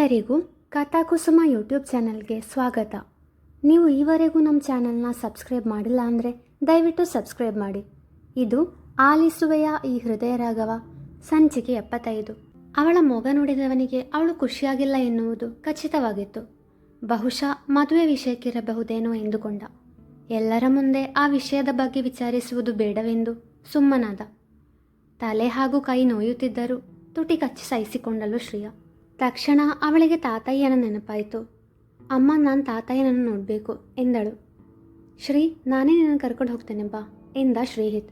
ಎಲ್ಲರಿಗೂ ಕಥಾಕುಸುಮ ಯೂಟ್ಯೂಬ್ ಚಾನಲ್ಗೆ ಸ್ವಾಗತ. ನೀವು ಈವರೆಗೂ ನಮ್ಮ ಚಾನಲ್ನ ಸಬ್ಸ್ಕ್ರೈಬ್ ಮಾಡಿಲ್ಲ ಅಂದರೆ ದಯವಿಟ್ಟು ಸಬ್ಸ್ಕ್ರೈಬ್ ಮಾಡಿ. ಇದು ಆಲಿಸುವೆಯ ಈ ಹೃದಯ ರಾಗವ ಸಂಚಿಕೆ 75. ಅವಳ ಮೊಗ ನೋಡಿದವನಿಗೆ ಅವಳು ಖುಷಿಯಾಗಿಲ್ಲ ಎನ್ನುವುದು ಖಚಿತವಾಗಿತ್ತು. ಬಹುಶಃ ಮದುವೆ ವಿಷಯಕ್ಕಿರಬಹುದೇನೋ ಎಂದುಕೊಂಡ. ಎಲ್ಲರ ಮುಂದೆ ಆ ವಿಷಯದ ಬಗ್ಗೆ ವಿಚಾರಿಸುವುದು ಬೇಡವೆಂದು ಸುಮ್ಮನಾದ. ತಲೆ ಹಾಗೂ ಕೈ ನೋಯುತ್ತಿದ್ದರೂ ತುಟಿ ಕಚ್ಚಿ ಸಹಿಸಿಕೊಂಡಳು ಶ್ರೀಯಾ. ತಕ್ಷಣ ಅವಳಿಗೆ ತಾತಯ್ಯನ ನೆನಪಾಯಿತು. ಅಮ್ಮ, ನಾನು ತಾತಯ್ಯನನ್ನು ನೋಡಬೇಕು ಎಂದಳು. ಶ್ರೀ, ನಾನೇ ನಿನ್ನ ಕರ್ಕೊಂಡು ಹೋಗ್ತೇನೆ ಬಾ ಎಂದ ಶ್ರೀಹಿತ್.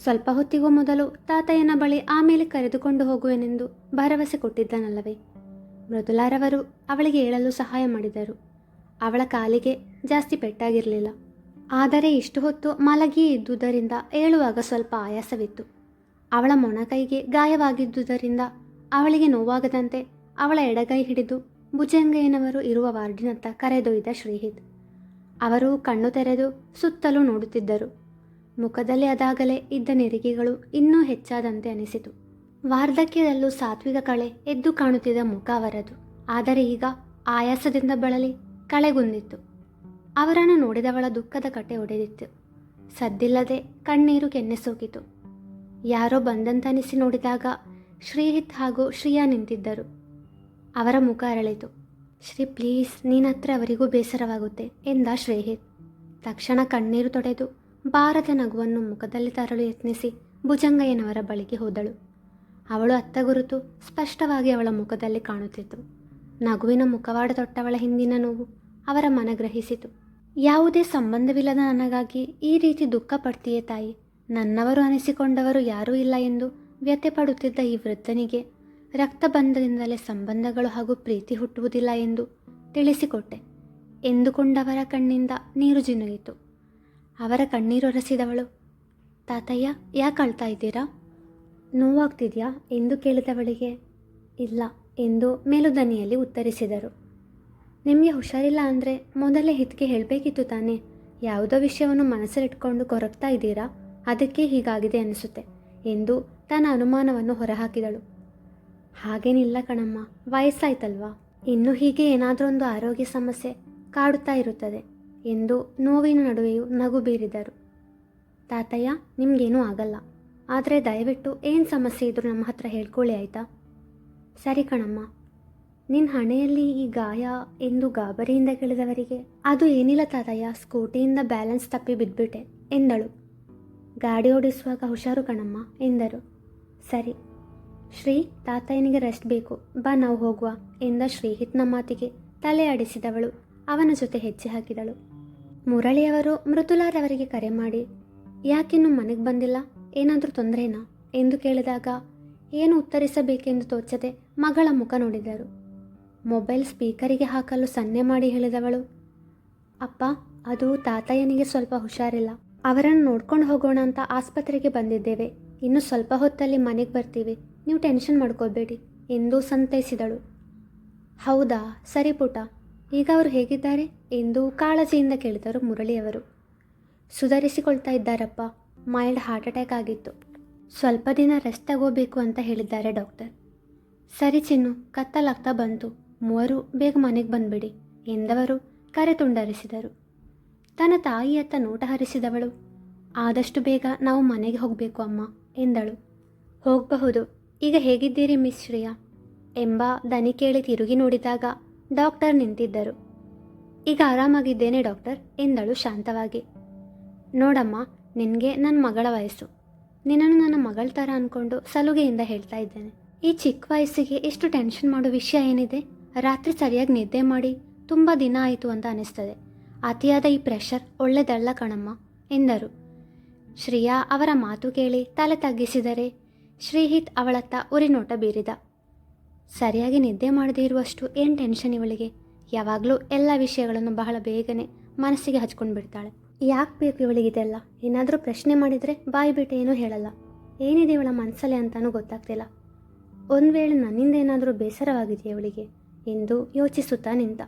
ಸ್ವಲ್ಪ ಹೊತ್ತಿಗೂ ಮೊದಲು ತಾತಯ್ಯನ ಬಳಿ ಆಮೇಲೆ ಕರೆದುಕೊಂಡು ಹೋಗುವೆನೆಂದು ಭರವಸೆ ಕೊಟ್ಟಿದ್ದನಲ್ಲವೇ. ಮೃದುಲಾರವರು ಅವಳಿಗೆ ಏಳಲು ಸಹಾಯ ಮಾಡಿದರು. ಅವಳ ಕಾಲಿಗೆ ಜಾಸ್ತಿ ಪೆಟ್ಟಾಗಿರಲಿಲ್ಲ. ಆದರೆ ಇಷ್ಟು ಹೊತ್ತು ಮಲಗಿಯೇ ಇದ್ದುದರಿಂದ ಏಳುವಾಗ ಸ್ವಲ್ಪ ಆಯಾಸವಿತ್ತು. ಅವಳ ಮೊಣಕೈಗೆ ಗಾಯವಾಗಿದ್ದುದರಿಂದ ಅವಳಿಗೆ ನೋವಾಗದಂತೆ ಅವಳ ಎಡಗೈ ಹಿಡಿದು ಭುಜಂಗಯ್ಯನವರು ಇರುವ ವಾರ್ಡಿನತ್ತ ಕರೆದೊಯ್ದ ಶ್ರೀಹಿತ್. ಅವರು ಕಣ್ಣು ತೆರೆದು ಸುತ್ತಲೂ ನೋಡುತ್ತಿದ್ದರು. ಮುಖದಲ್ಲಿ ಅದಾಗಲೇ ಇದ್ದ ನೆರಿಗೆಗಳು ಇನ್ನೂ ಹೆಚ್ಚಾದಂತೆ ಅನಿಸಿತು. ವಾರ್ಧಕ್ಯದಲ್ಲೂ ಸಾತ್ವಿಕ ಕಳೆ ಎದ್ದು ಕಾಣುತ್ತಿದ್ದ ಮುಖ ಅವರದು. ಆದರೆ ಈಗ ಆಯಾಸದಿಂದ ಬಳಲಿ ಕಳೆಗುಂದಿತ್ತು. ಅವರನ್ನು ನೋಡಿದವಳ ದುಃಖದ ಕಟ್ಟೆ ಒಡೆದಿತ್ತು. ಸದ್ದಿಲ್ಲದೆ ಕಣ್ಣೀರು ಕೆನ್ನೆಸೋಕಿತು. ಯಾರೋ ಬಂದಂತನಿಸಿ ನೋಡಿದಾಗ ಶ್ರೀಹಿತ್ ಹಾಗೂ ಶ್ರೀಯಾ ನಿಂತಿದ್ದರು. ಅವರ ಮುಖ ಅರಳಿತು. ಶ್ರೀ, ಪ್ಲೀಸ್, ನೀನತ್ರ ಅವರಿಗೂ ಬೇಸರವಾಗುತ್ತೆ ಎಂದ ಶ್ರೀಹಿತ್. ತಕ್ಷಣ ಕಣ್ಣೀರು ತೊಡೆದು ಭಾರದ ನಗುವನ್ನು ಮುಖದಲ್ಲಿ ತರಲು ಯತ್ನಿಸಿ ಭುಜಂಗಯ್ಯನವರ ಬಳಿಗೆ ಹೋದಳು. ಅವಳು ಅತ್ತ ಗುರುತು ಸ್ಪಷ್ಟವಾಗಿ ಅವಳ ಮುಖದಲ್ಲಿ ಕಾಣುತ್ತಿತ್ತು. ನಗುವಿನ ಮುಖವಾಡ ತೊಟ್ಟವಳ ಹಿಂದಿನ ನೋವು ಅವರ ಮನಗ್ರಹಿಸಿತು. ಯಾವುದೇ ಸಂಬಂಧವಿಲ್ಲದ ನನಗಾಗಿ ಈ ರೀತಿ ದುಃಖ ಪಡ್ತೀಯೇ ತಾಯಿ? ನನ್ನವರು ಅನಿಸಿಕೊಂಡವರು ಯಾರೂ ಇಲ್ಲ ಎಂದು ವ್ಯಥೆಪಡುತ್ತಿದ್ದ ಈ ವೃದ್ಧನಿಗೆ ರಕ್ತಬಂಧದಿಂದಲೇ ಸಂಬಂಧಗಳು ಹಾಗೂ ಪ್ರೀತಿ ಹುಟ್ಟುವುದಿಲ್ಲ ಎಂದು ತಿಳಿಸಿಕೊಟ್ಟೆ ಎಂದುಕೊಂಡವರ ಕಣ್ಣಿಂದ ನೀರು ಜಿನುಗಿತು. ಅವರ ಕಣ್ಣೀರೊರೆಸಿದವಳು, ತಾತಯ್ಯ, ಯಾಕೆ ಅಳ್ತಾ ಇದ್ದೀರಾ? ನೋವಾಗ್ತಿದೆಯಾ ಎಂದು ಕೇಳಿದವಳಿಗೆ ಇಲ್ಲ ಎಂದು ಮೇಲುದನಿಯಲ್ಲಿ ಉತ್ತರಿಸಿದರು. ನಿಮಗೆ ಹುಷಾರಿಲ್ಲ ಅಂದರೆ ಮೊದಲೇ ಹಿತ್ಗೆ ಹೇಳಬೇಕಿತ್ತು ತಾನೇ. ಯಾವುದೋ ವಿಷಯವನ್ನು ಮನಸ್ಸಲ್ಲಿಟ್ಕೊಂಡು ಕೊರಗ್ತಾ ಇದ್ದೀರಾ, ಅದಕ್ಕೆ ಹೀಗಾಗಿದೆ ಅನಿಸುತ್ತೆ ಎಂದು ತನ್ನ ಅನುಮಾನವನ್ನು ಹೊರಹಾಕಿದಳು. ಹಾಗೇನಿಲ್ಲ ಕಣಮ್ಮ, ವಯಸ್ಸಾಯ್ತಲ್ವಾ, ಇನ್ನು ಹೀಗೆ ಏನಾದರೂ ಒಂದು ಆರೋಗ್ಯ ಸಮಸ್ಯೆ ಕಾಡುತ್ತಾ ಇರುತ್ತದೆ ಎಂದು ನೋವಿನ ನಡುವೆಯೂ ನಗು ಬೀರಿದರು. ತಾತಯ್ಯ, ನಿಮಗೇನೂ ಆಗಲ್ಲ, ಆದರೆ ದಯವಿಟ್ಟು ಏನು ಸಮಸ್ಯೆ ಇದ್ದರೂ ನಮ್ಮ ಹತ್ರ ಹೇಳ್ಕೊಳ್ಳಿ ಆಯಿತಾ? ಸರಿ ಕಣಮ್ಮ. ನಿನ್ನ ಹಣೆಯಲ್ಲಿ ಈ ಗಾಯ ಎಂದು ಗಾಬರಿಯಿಂದ ಕೇಳಿದವರಿಗೆ ಅದು ಏನಿಲ್ಲ ತಾತಯ್ಯ, ಸ್ಕೂಟಿಯಿಂದ ಬ್ಯಾಲೆನ್ಸ್ ತಪ್ಪಿ ಬಿದ್ದುಬಿಟ್ಟೆ ಎಂದಳು. ಗಾಡಿ ಓಡಿಸುವಾಗ ಹುಷಾರು ಕಣಮ್ಮ ಎಂದರು. ಸರಿ ಶ್ರೀ, ತಾತಯ್ಯನಿಗೆ ರೆಸ್ಟ್ ಬೇಕು, ಬಾ ನಾವು ಹೋಗುವ ಎಂದ ಶ್ರೀಹಿತ್ನ ಮಾತಿಗೆ ತಲೆ ಆಡಿಸಿದವಳು ಅವನ ಜೊತೆ ಹೆಜ್ಜೆ ಹಾಕಿದಳು. ಮುರಳಿಯವರು ಮೃದುಲಾರವರಿಗೆ ಕರೆ ಮಾಡಿ, ಯಾಕಿನ್ನೂ ಮನೆಗೆ ಬಂದಿಲ್ಲ, ಏನಾದರೂ ತೊಂದರೆನಾ ಎಂದು ಕೇಳಿದಾಗ ಏನು ಉತ್ತರಿಸಬೇಕೆಂದು ತೋಚದೆ ಮಗಳ ಮುಖ ನೋಡಿದರು. ಮೊಬೈಲ್ ಸ್ಪೀಕರಿಗೆ ಹಾಕಲು ಸನ್ನೆ ಮಾಡಿ ಹೇಳಿದವಳು, ಅಪ್ಪ, ಅದು ತಾತಯ್ಯನಿಗೆ ಸ್ವಲ್ಪ ಹುಷಾರಿಲ್ಲ, ಅವರನ್ನು ನೋಡ್ಕೊಂಡು ಹೋಗೋಣ ಅಂತ ಆಸ್ಪತ್ರೆಗೆ ಬಂದಿದ್ದೇವೆ. ಇನ್ನು ಸ್ವಲ್ಪ ಹೊತ್ತಲ್ಲಿ ಮನೆಗೆ ಬರ್ತೀವಿ, ನೀವು ಟೆನ್ಷನ್ ಮಾಡ್ಕೋಬೇಡಿ ಎಂದು ಸಂತೈಸಿದಳು. ಹೌದಾ, ಸರಿ ಪುಟ, ಈಗ ಅವರು ಹೇಗಿದ್ದಾರೆ ಎಂದು ಕಾಳಜಿಯಿಂದ ಕೇಳಿದರು ಮುರಳಿಯವರು. ಸುಧಾರಿಸಿಕೊಳ್ತಾ ಇದ್ದಾರಪ್ಪ, ಮೈಲ್ಡ್ ಹಾರ್ಟ್ ಅಟ್ಯಾಕ್ ಆಗಿತ್ತು, ಸ್ವಲ್ಪ ದಿನ ರೆಸ್ಟ್ ತಗೋಬೇಕು ಅಂತ ಹೇಳಿದ್ದಾರೆ ಡಾಕ್ಟರ್. ಸರಿ ಚಿನ್ನು, ಕತ್ತಲಾಗ್ತಾ ಬಂತು, ಮೂವರು ಬೇಗ ಮನೆಗೆ ಬಂದುಬಿಡಿ ಎಂದವರು ಕರೆ ತುಂಡರಿಸಿದರು. ತನ್ನ ತಾಯಿಯತ್ತ ನೋಟ ಹರಿಸಿದವಳು, ಆದಷ್ಟು ಬೇಗ ನಾವು ಮನೆಗೆ ಹೋಗಬೇಕು ಅಮ್ಮ ಎಂದಳು. ಹೋಗಬಹುದು. ಈಗ ಹೇಗಿದ್ದೀರಿ ಮಿಸ್ ಶ್ರೇಯಾ ಎಂಬ ದನಿ ಕೇಳಿ ತಿರುಗಿ ನೋಡಿದಾಗ ಡಾಕ್ಟರ್ ನಿಂತಿದ್ದರು. ಈಗ ಆರಾಮಾಗಿದ್ದೇನೆ ಡಾಕ್ಟರ್ ಎಂದಳು ಶಾಂತವಾಗಿ. ನೋಡಮ್ಮ, ನಿನಗೆ ನನ್ನ ಮಗಳ ವಯಸ್ಸು, ನಿನ್ನನ್ನು ನನ್ನ ಮಗಳ ಥರ ಅಂದ್ಕೊಂಡು ಸಲುಗೆಯಿಂದ ಹೇಳ್ತಾ ಇದ್ದೇನೆ. ಈ ಚಿಕ್ಕ ವಯಸ್ಸಿಗೆ ಎಷ್ಟು ಟೆನ್ಷನ್ ಮಾಡೋ ವಿಷಯ ಏನಿದೆ? ರಾತ್ರಿ ಸರಿಯಾಗಿ ನಿದ್ದೆ ಮಾಡಿ ತುಂಬ ದಿನ ಆಯಿತು ಅಂತ ಅನಿಸ್ತದೆ. ಅತಿಯಾದ ಈ ಪ್ರೆಷರ್ ಒಳ್ಳೆದಲ್ಲ ಕಣಮ್ಮ ಎಂದರು. ಶ್ರೀಯಾ ಅವರ ಮಾತು ಕೇಳಿ ತಲೆ ತಗ್ಗಿಸಿದರೆ ಶ್ರೀಹಿತ್ ಅವಳತ್ತ ಉರಿನೋಟ ಬೀರಿದ. ಸರಿಯಾಗಿ ನಿದ್ದೆ ಮಾಡದೇ ಇರುವಷ್ಟು ಏನು ಟೆನ್ಷನ್ ಇವಳಿಗೆ? ಯಾವಾಗಲೂ ಎಲ್ಲ ವಿಷಯಗಳನ್ನು ಬಹಳ ಬೇಗನೆ ಮನಸ್ಸಿಗೆ ಹಚ್ಕೊಂಡು ಬಿಡ್ತಾಳೆ. ಯಾಕೆ ಬೇಕು ಇವಳಿಗಿದೆಲ್ಲ? ಏನಾದರೂ ಪ್ರಶ್ನೆ ಮಾಡಿದರೆ ಬಾಯಿ ಬಿಟ್ಟು ಏನೂ ಹೇಳಲ್ಲ. ಏನಿದೆ ಇವಳ ಮನಸ್ಸಲ್ಲಿ ಅಂತಾನೂ ಗೊತ್ತಾಗ್ತಿಲ್ಲ. ಒಂದು ವೇಳೆ ನನ್ನಿಂದ ಏನಾದರೂ ಬೇಸರವಾಗಿದೆಯಾ ಇವಳಿಗೆ ಎಂದು ಯೋಚಿಸುತ್ತಾ ನಿಂತ.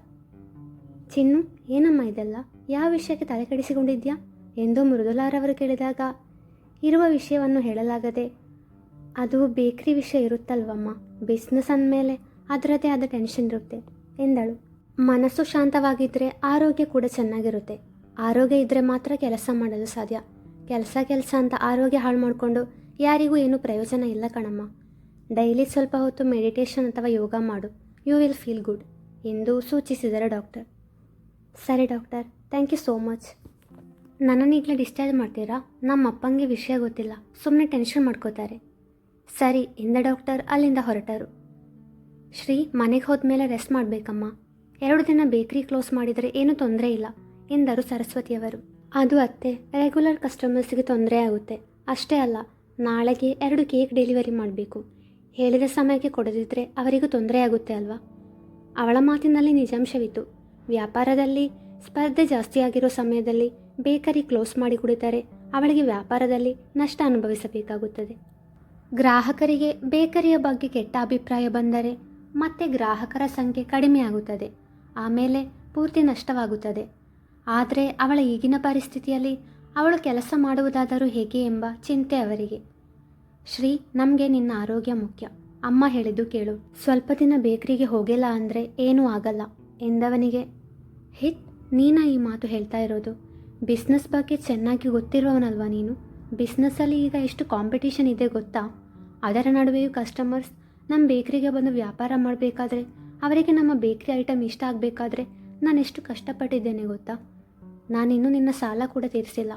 ಚಿನ್ನು, ಏನಮ್ಮ ಇದೆಲ್ಲ? ಯಾವ ವಿಷಯಕ್ಕೆ ತಲೆ ಕೆಡಿಸಿಕೊಂಡಿದ್ಯಾ ಎಂದು ಮೃದುಲಾರವರು ಕೇಳಿದಾಗ ಇರುವ ವಿಷಯವನ್ನು ಹೇಳಲಾಗದೆ, ಅದು ಬೇಕ್ರಿ ವಿಷಯ ಇರುತ್ತಲ್ವಮ್ಮ, ಬಿಸ್ನೆಸ್ ಅಂದಮೇಲೆ ಅದರದ್ದೇ ಆದ ಟೆನ್ಷನ್ ಇರುತ್ತೆ ಎಂದಳು. ಮನಸ್ಸು ಶಾಂತವಾಗಿದ್ದರೆ ಆರೋಗ್ಯ ಕೂಡ ಚೆನ್ನಾಗಿರುತ್ತೆ. ಆರೋಗ್ಯ ಇದ್ದರೆ ಮಾತ್ರ ಕೆಲಸ ಮಾಡಲು ಸಾಧ್ಯ. ಕೆಲಸ ಅಂತ ಆರೋಗ್ಯ ಹಾಳು ಮಾಡಿಕೊಂಡು ಯಾರಿಗೂ ಏನೂ ಪ್ರಯೋಜನ ಇಲ್ಲ ಕಣಮ್ಮ. ಡೈಲಿ ಸ್ವಲ್ಪ ಹೊತ್ತು ಮೆಡಿಟೇಷನ್ ಅಥವಾ ಯೋಗ ಮಾಡು, ಯು ವಿಲ್ ಫೀಲ್ ಗುಡ್ ಎಂದು ಸೂಚಿಸಿದರು ಡಾಕ್ಟರ್. ಸರಿ doctor, thank you so much. ನನ್ನನ್ನು ಈಗಲೇ ಡಿಸ್ಚಾರ್ಜ್ ಮಾಡ್ತೀರಾ? ನಮ್ಮ ಅಪ್ಪಂಗೆ ವಿಷಯ ಗೊತ್ತಿಲ್ಲ, ಸುಮ್ಮನೆ ಟೆನ್ಷನ್ ಮಾಡ್ಕೋತಾರೆ. ಸರಿ ಎಂದ ಡಾಕ್ಟರ್ ಅಲ್ಲಿಂದ ಹೊರಟರು. ಶ್ರೀ ಮನೆಗೆ ಹೋದ್ಮೇಲೆ ರೆಸ್ಟ್ ಮಾಡಬೇಕಮ್ಮ. 2 ದಿನ ಬೇಕ್ರಿ ಕ್ಲೋಸ್ ಮಾಡಿದರೆ ಏನೂ ತೊಂದರೆ ಇಲ್ಲ ಎಂದರು ಸರಸ್ವತಿಯವರು. ಅದು ಅತ್ತೆ, ರೆಗ್ಯುಲರ್ ಕಸ್ಟಮರ್ಸ್ಗೆ ತೊಂದರೆ ಆಗುತ್ತೆ. ಅಷ್ಟೇ ಅಲ್ಲ, ನಾಳೆಗೆ 2 ಕೇಕ್ ಡೆಲಿವರಿ ಮಾಡಬೇಕು. ಹೇಳಿದ ಸಮಯಕ್ಕೆ ಕೊಡದಿದ್ದರೆ ಅವರಿಗೂ ತೊಂದರೆ ಆಗುತ್ತೆ ಅಲ್ವಾ? ಅವಳ ಮಾತಿನಲ್ಲಿ ನಿಜಾಂಶವಿತ್ತು. ವ್ಯಾಪಾರದಲ್ಲಿ ಸ್ಪರ್ಧೆ ಜಾಸ್ತಿ ಆಗಿರೋ ಸಮಯದಲ್ಲಿ ಬೇಕರಿ ಕ್ಲೋಸ್ ಮಾಡಿ ಕುಡಿತಾರೆ ಅವಳಿಗೆ ವ್ಯಾಪಾರದಲ್ಲಿ ನಷ್ಟ ಅನುಭವಿಸಬೇಕಾಗುತ್ತದೆ. ಗ್ರಾಹಕರಿಗೆ ಬೇಕರಿಯ ಬಗ್ಗೆ ಕೆಟ್ಟ ಅಭಿಪ್ರಾಯ ಬಂದರೆ ಮತ್ತೆ ಗ್ರಾಹಕರ ಸಂಖ್ಯೆ ಕಡಿಮೆ ಆಗುತ್ತದೆ. ಆಮೇಲೆ ಪೂರ್ತಿ ನಷ್ಟವಾಗುತ್ತದೆ. ಆದರೆ ಅವಳ ಈಗಿನ ಪರಿಸ್ಥಿತಿಯಲ್ಲಿ ಅವಳು ಕೆಲಸ ಮಾಡುವುದಾದರೂ ಹೇಗೆ ಎಂಬ ಚಿಂತೆ ಅವರಿಗೆ. ಶ್ರೀ, ನಮಗೆ ನಿನ್ನ ಆರೋಗ್ಯ ಮುಖ್ಯ. ಅಮ್ಮ ಹೇಳಿದ್ದು ಕೇಳು. ಸ್ವಲ್ಪ ದಿನ ಬೇಕರಿಗೆ ಹೋಗಿಲ್ಲ ಅಂದರೆ ಏನೂ ಆಗಲ್ಲ ಎಂದವನಿಗೆ, ಹಿತ್, ನೀನ ಈ ಮಾತು ಹೇಳ್ತಾ ಇರೋದು? ಬಿಸ್ನೆಸ್ ಬಗ್ಗೆ ಚೆನ್ನಾಗಿ ಗೊತ್ತಿರುವವನಲ್ವಾ ನೀನು? ಬಿಸ್ನೆಸ್ಸಲ್ಲಿ ಈಗ ಎಷ್ಟು ಕಾಂಪಿಟೇಷನ್ ಇದೆ ಗೊತ್ತಾ? ಅದರ ನಡುವೆಯೂ ಕಸ್ಟಮರ್ಸ್ ನಮ್ಮ ಬೇಕರಿಗೆ ಬಂದು ವ್ಯಾಪಾರ ಮಾಡಬೇಕಾದ್ರೆ, ಅವರಿಗೆ ನಮ್ಮ ಬೇಕರಿ ಐಟಮ್ ಇಷ್ಟ ಆಗಬೇಕಾದ್ರೆ ನಾನೆಷ್ಟು ಕಷ್ಟಪಟ್ಟಿದ್ದೇನೆ ಗೊತ್ತಾ? ನಾನಿನ್ನೂ ನಿನ್ನ ಸಾಲ ಕೂಡ ತೀರಿಸಿಲ್ಲ.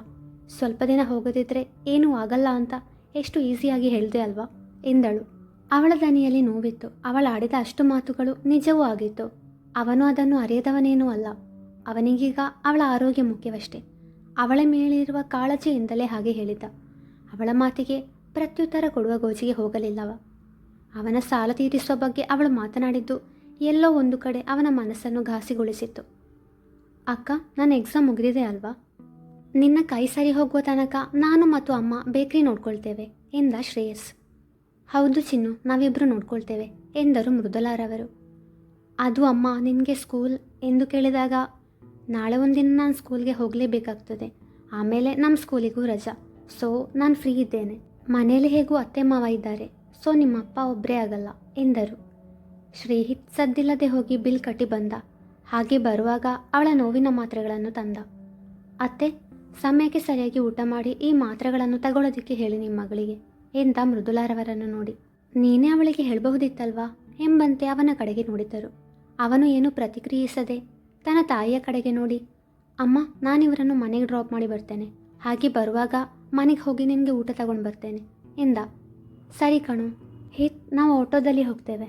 ಸ್ವಲ್ಪ ದಿನ ಹೋಗದಿದ್ದರೆ ಏನೂ ಆಗಲ್ಲ ಅಂತ ಎಷ್ಟು ಈಸಿಯಾಗಿ ಹೇಳಿದೆ ಅಲ್ವಾ ಎಂದಳು. ಅವಳ ದನಿಯಲ್ಲಿ ನೋವಿತ್ತು. ಅವಳು ಆಡಿದ ಅಷ್ಟು ಮಾತುಗಳು ನಿಜವೂ ಆಗಿತ್ತು. ಅವನು ಅದನ್ನು ಅರಿಯದವನೇನೂ ಅಲ್ಲ. ಅವನಿಗೀಗ ಅವಳ ಆರೋಗ್ಯ ಮುಖ್ಯವಷ್ಟೇ. ಅವಳ ಮೇಲಿರುವ ಕಾಳಜಿಯಿಂದಲೇ ಹಾಗೆ ಹೇಳಿದ್ದ. ಅವಳ ಮಾತಿಗೆ ಪ್ರತ್ಯುತ್ತರ ಕೊಡುವ ಗೋಜಿಗೆ ಹೋಗಲಿಲ್ಲವ. ಅವನ ಸಾಲ ತೀರಿಸುವ ಬಗ್ಗೆ ಅವಳು ಮಾತನಾಡಿದ್ದು ಎಲ್ಲೋ ಒಂದು ಕಡೆ ಅವನ ಮನಸ್ಸನ್ನು ಘಾಸಿಗೊಳಿಸಿತ್ತು. ಅಕ್ಕ, ನನ್ನ ಎಕ್ಸಾಮ್ ಮುಗಿದಿದೆ ಅಲ್ವಾ? ನಿನ್ನ ಕೈ ಸರಿ ಹೋಗುವ ತನಕ ನಾನು ಮತ್ತು ಅಮ್ಮ ಬೇಕರಿ ನೋಡ್ಕೊಳ್ತೇವೆ ಎಂದ ಶ್ರೇಯಸ್. ಹೌದು ಚಿನ್ನು, ನಾವಿಬ್ಬರು ನೋಡ್ಕೊಳ್ತೇವೆ ಎಂದರು ಮೃದುಲಾರವರು. ಅದು ಅಮ್ಮ, ನಿನಗೆ ಸ್ಕೂಲ್ ಎಂದು ಕೇಳಿದಾಗ, ನಾಳೆ ಒಂದಿನ ನಾನು ಸ್ಕೂಲ್ಗೆ ಹೋಗಲೇಬೇಕಾಗ್ತದೆ. ಆಮೇಲೆ ನಮ್ಮ ಸ್ಕೂಲಿಗೂ ರಜಾ. ಸೊ ನಾನು ಫ್ರೀ ಇದ್ದೇನೆ. ಮನೇಲಿ ಹೇಗೂ ಅತ್ತೆ ಮಾವ ಇದ್ದಾರೆ. ಸೊ ನಿಮ್ಮಪ್ಪ ಒಬ್ಬರೇ ಆಗಲ್ಲ ಎಂದರು. ಶ್ರೀಹಿತ್ ಸದ್ದಿಲ್ಲದೆ ಹೋಗಿ ಬಿಲ್ ಕಟ್ಟಿ ಬಂದ. ಹಾಗೆ ಬರುವಾಗ ಅವಳ ನೋವಿನ ಮಾತ್ರೆಗಳನ್ನು ತಂದ. ಅತ್ತೆ, ಸಮಯಕ್ಕೆ ಸರಿಯಾಗಿ ಊಟ ಮಾಡಿ ಈ ಮಾತ್ರೆಗಳನ್ನು ತಗೊಳ್ಳೋದಕ್ಕೆ ಹೇಳಿ ನಿಮ್ಮ ಮಗಳಿಗೆ ಎಂದ ಮೃದುಲಾರವರನ್ನು ನೋಡಿ. ನೀನೇ ಅವಳಿಗೆ ಹೇಳಬಹುದಿತ್ತಲ್ವಾ ಎಂಬಂತೆ ಅವನ ಕಡೆಗೆ ನೋಡಿದರು. ಅವನು ಏನೂ ಪ್ರತಿಕ್ರಿಯಿಸದೆ ತನ್ನ ತಾಯಿಯ ಕಡೆಗೆ ನೋಡಿ, ಅಮ್ಮ, ನಾನಿವರನ್ನು ಮನೆಗೆ ಡ್ರಾಪ್ ಮಾಡಿ ಬರ್ತೇನೆ. ಹಾಗೆ ಬರುವಾಗ ಮನೆಗೆ ಹೋಗಿ ನಿನಗೆ ಊಟ ತಗೊಂಡು ಬರ್ತೇನೆ ಎಂದ. ಸರಿ ಕಣು ಹಿತ್, ನಾವು ಆಟೋದಲ್ಲಿ ಹೋಗ್ತೇವೆ.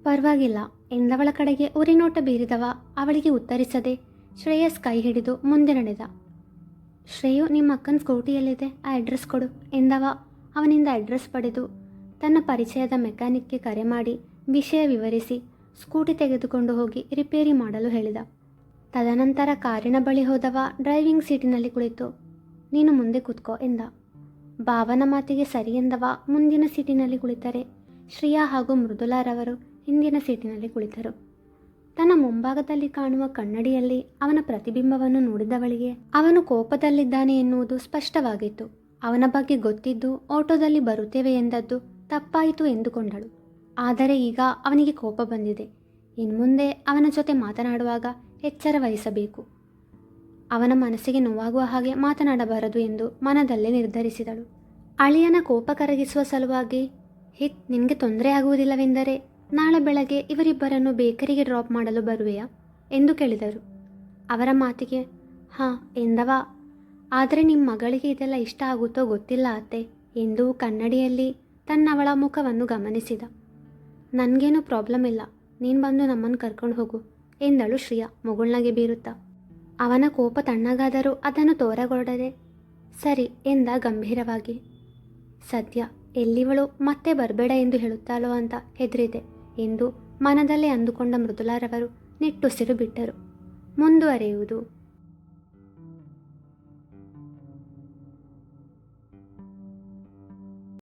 ಪರವಾಗಿಲ್ಲ ಎಂದವಳ ಕಡೆಗೆ ಉರಿನೋಟ ಬೀರಿದವ ಅವಳಿಗೆ ಉತ್ತರಿಸದೆ ಶ್ರೇಯಸ್ ಕೈ ಹಿಡಿದು ಮುಂದೆ ನಡೆದ. ಶ್ರೇಯು, ನಿಮ್ಮ ಅಕ್ಕನ ಸ್ಕೂಟಿಯಲ್ಲಿದೆ, ಆ ಅಡ್ರೆಸ್ ಕೊಡು ಎಂದವ ಅವನಿಂದ ಅಡ್ರೆಸ್ ಪಡೆದು ತನ್ನ ಪರಿಚಯದ ಮೆಕ್ಯಾನಿಕ್ಗೆ ಕರೆ ಮಾಡಿ ವಿಷಯ ವಿವರಿಸಿ ಸ್ಕೂಟಿ ತೆಗೆದುಕೊಂಡು ಹೋಗಿ ರಿಪೇರಿ ಮಾಡಲು ಹೇಳಿದ. ತದನಂತರ ಕಾರಿನ ಬಳಿ ಹೋದವ ಡ್ರೈವಿಂಗ್ ಸೀಟಿನಲ್ಲಿ ಕುಳಿತು, ನೀನು ಮುಂದೆ ಕೂತ್ಕೋ ಎಂದ. ಭಾವನ ಮಾತಿಗೆ ಸರಿ ಎಂದವ ಮುಂದಿನ ಸೀಟಿನಲ್ಲಿ ಕುಳಿತರೆ ಶ್ರೇಯಾ ಹಾಗೂ ಮೃದುಲಾರವರು ಹಿಂದಿನ ಸೀಟಿನಲ್ಲಿ ಕುಳಿತರು. ತನ್ನ ಮುಂಭಾಗದಲ್ಲಿ ಕಾಣುವ ಕನ್ನಡಿಯಲ್ಲಿ ಅವನ ಪ್ರತಿಬಿಂಬವನ್ನು ನೋಡಿದವಳಿಗೆ ಅವನು ಕೋಪದಲ್ಲಿದ್ದಾನೆ ಎನ್ನುವುದು ಸ್ಪಷ್ಟವಾಗಿತ್ತು. ಅವನ ಬಗ್ಗೆ ಗೊತ್ತಿದ್ದು ಆಟೋದಲ್ಲಿ ಬರುತ್ತೇವೆ ಎಂದದ್ದು ತಪ್ಪಾಯಿತು ಎಂದುಕೊಂಡಳು. ಆದರೆ ಈಗ ಅವನಿಗೆ ಕೋಪ ಬಂದಿದೆ. ಇನ್ಮುಂದೆ ಅವನ ಜೊತೆ ಮಾತನಾಡುವಾಗ ಎಚ್ಚರ ವಹಿಸಬೇಕು. ಅವನ ಮನಸ್ಸಿಗೆ ನೋವಾಗುವ ಹಾಗೆ ಮಾತನಾಡಬಾರದು ಎಂದು ಮನದಲ್ಲೇ ನಿರ್ಧರಿಸಿದಳು. ಅಳಿಯನ ಕೋಪ ಕರಗಿಸುವ ಸಲುವಾಗಿ, ಹಿತ್, ನಿನಗೆ ತೊಂದರೆ ಆಗುವುದಿಲ್ಲವೆಂದರೆ ನಾಳೆ ಬೆಳಗ್ಗೆ ಇವರಿಬ್ಬರನ್ನು ಬೇಕರಿಗೆ ಡ್ರಾಪ್ ಮಾಡಲು ಬರುವೆಯಾ ಎಂದು ಕೇಳಿದರು. ಅವರ ಮಾತಿಗೆ ಹಾಂ ಎಂದವ. ಆದರೆ ನಿಮ್ಮ ಮಗಳಿಗೆ ಇದೆಲ್ಲ ಇಷ್ಟ ಆಗುತ್ತೋ ಗೊತ್ತಿಲ್ಲ ಅತ್ತೆ ಎಂದು ಕನ್ನಡಿಯಲ್ಲಿ ತನ್ನವಳ ಮುಖವನ್ನು ಗಮನಿಸಿದ. ನನಗೇನು ಪ್ರಾಬ್ಲಮ್ ಇಲ್ಲ, ನೀನು ಬಂದು ನಮ್ಮನ್ನು ಕರ್ಕೊಂಡು ಹೋಗು ಎಂದಳು ಶ್ರೇಯಾ ಮುಗುಳ್ನಗೆ ಬೀರುತ್ತಾ. ಅವನ ಕೋಪ ತಣ್ಣಗಾದರೂ ಅದನ್ನು ತೋರಗೊಡದೆ ಸರಿ ಎಂದ ಗಂಭೀರವಾಗಿ. ಸದ್ಯ ಎಲ್ಲಿವಳು ಮತ್ತೆ ಬರಬೇಡ ಎಂದು ಹೇಳುತ್ತಾಳೋ ಅಂತ ಹೆದರಿದೆ ಎಂದು ಮನದಲ್ಲೇ ಅಂದುಕೊಂಡ ಮೃದುಲಾರವರು ನಿಟ್ಟುಸಿರು ಬಿಟ್ಟರು. ಮುಂದುವರೆಯುವುದು.